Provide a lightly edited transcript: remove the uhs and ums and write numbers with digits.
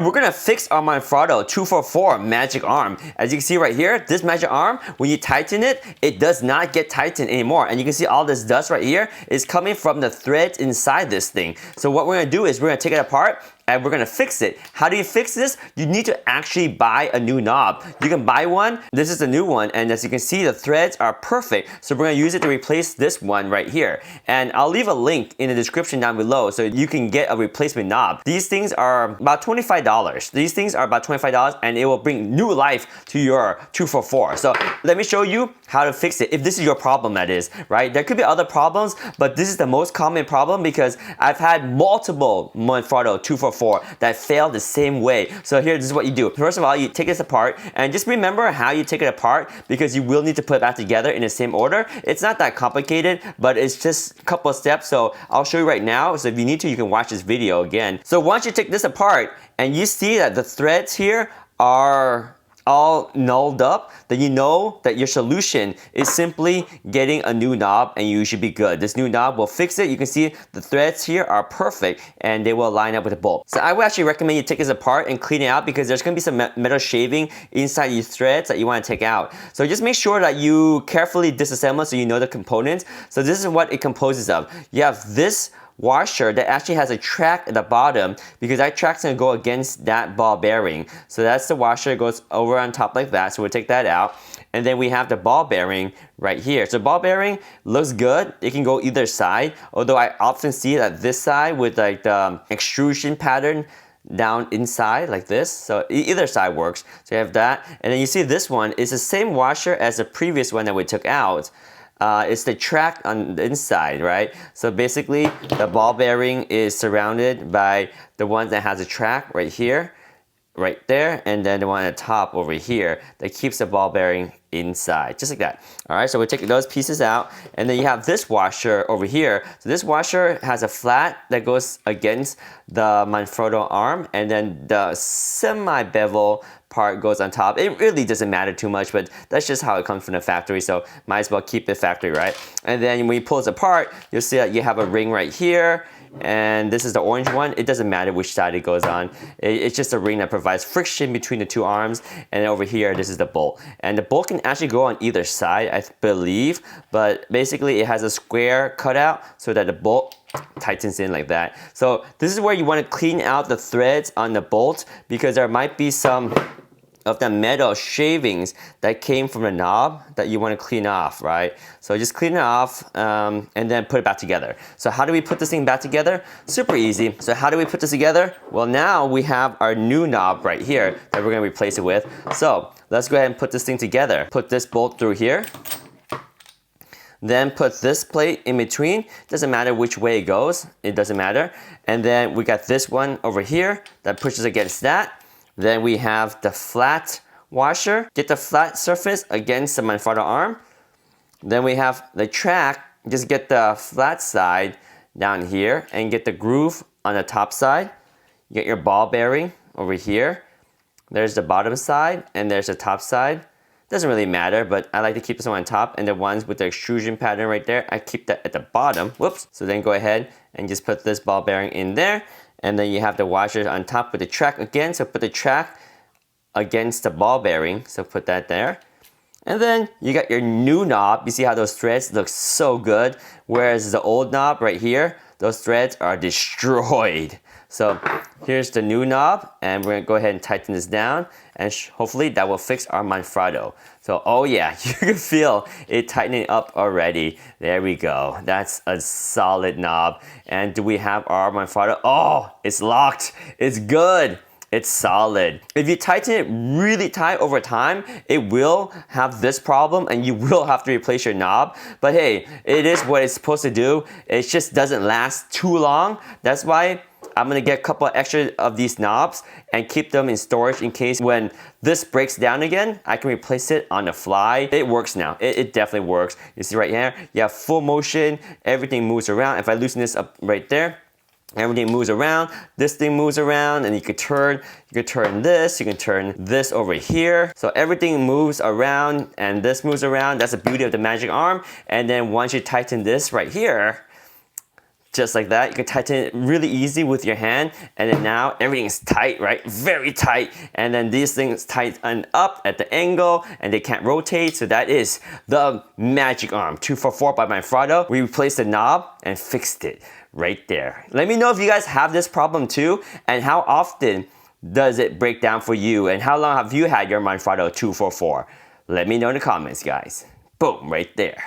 We're gonna fix our Manfrotto 244 magic arm. As you can see right here, this magic arm, when you tighten it, it does not get tightened anymore. And you can see all this dust right here is coming from the threads inside this thing. So what we're gonna do is we're gonna take it apart and we're gonna fix it. How do you fix this? You need to actually buy a new knob. You can buy one. This is a new one, and as you can see, the threads are perfect. So we're gonna use it to replace this one right here. And I'll leave a link in the description down below so you can get a replacement knob. These things are about $25. These things are about $25, and it will bring new life to your 244. So let me show you how to fix it. If this is your problem, that is, right? There could be other problems, but this is the most common problem because I've had multiple Manfrotto 244 that failed the same way. So here, this is what you do. First of all, you take this apart, and just remember how you take it apart because you will need to put it back together in the same order. It's not that complicated, but it's just a couple of steps. So I'll show you right now. So if you need to, you can watch this video again. So once you take this apart and you see that the threads here are all nulled up, then you know that your solution is simply getting a new knob and you should be good. This new knob will fix it. You can see the threads here are perfect and they will line up with the bolt. So I would actually recommend you take this apart and clean it out because there's going to be some metal shaving inside these threads that you want to take out. So just make sure that you carefully disassemble so you know the components. So this is what it composes of. You have this washer that actually has a track at the bottom because that track's gonna go against that ball bearing. So that's the washer that goes over on top like that. So we'll take that out. And then we have the ball bearing right here. So ball bearing looks good. It can go either side. Although I often see that this side with like the extrusion pattern down inside like this. So either side works. So you have that. And then you see this one is the same washer as the previous one that we took out. It's the track on the inside, right? So basically, the ball bearing is surrounded by the one that has a track right here, right there, and then the one at the top over here that keeps the ball bearing inside, just like that. All right, so we'll take those pieces out, and then you have this washer over here. So this washer has a flat that goes against the Manfrotto arm, and then the semi-bevel part goes on top. It really doesn't matter too much, but that's just how it comes from the factory, so might as well keep it factory, right? And then when you pull this apart, you'll see that you have a ring right here, and this is the orange one. It doesn't matter which side it goes on. It's just a ring that provides friction between the two arms, and over here, this is the bolt. And the bolt can actually go on either side, I believe, but basically it has a square cutout so that the bolt tightens in like that. So this is where you want to clean out the threads on the bolt because there might be some of the metal shavings that came from the knob that you want to clean off, right? So just clean it off and then put it back together. So how do we put this thing back together? Super easy. So how do we put this together? Well, now we have our new knob right here that we're going to replace it with. So let's go ahead and put this thing together. Put this bolt through here. Then put this plate in between. Doesn't matter which way it goes. It doesn't matter. And then we got this one over here that pushes against that. Then we have the flat washer. Get the flat surface against the Manfrotto arm. Then we have the track. Just get the flat side down here and get the groove on the top side. You get your ball bearing over here. There's the bottom side and there's the top side. Doesn't really matter, but I like to keep this one on top, and the ones with the extrusion pattern right there, I keep that at the bottom. Whoops. So then go ahead and just put this ball bearing in there, and then you have the washer on top with the track again. So put the track against the ball bearing. So put that there. And then you got your new knob. You see how those threads look so good, whereas the old knob right here, those threads are destroyed. So here's the new knob, and we're gonna go ahead and tighten this down, and hopefully that will fix our Manfrotto. So, oh yeah, you can feel it tightening up already. There we go. That's a solid knob. And do we have our Manfrotto? Oh, it's locked. It's good. It's solid. If you tighten it really tight over time, it will have this problem and you will have to replace your knob. But hey, it is what it's supposed to do. It just doesn't last too long. That's why I'm gonna get a couple extra of these knobs and keep them in storage in case when this breaks down again, I can replace it on the fly. It works now. It definitely works. You see right here, you have full motion, everything moves around. If I loosen this up right there, everything moves around, this thing moves around, and you can turn this, you can turn this over here. So everything moves around and this moves around. That's the beauty of the magic arm. And then once you tighten this right here, Just like that. You can tighten it really easy with your hand, and then now everything is tight, right? Very tight. And then these things tighten up at the angle and they can't rotate. So that is the Magic Arm 244 by Manfrotto. We replaced the knob and fixed it right there. Let me know if you guys have this problem too, and how often does it break down for you, and how long have you had your Manfrotto 244? Let me know in the comments, guys. Boom, right there.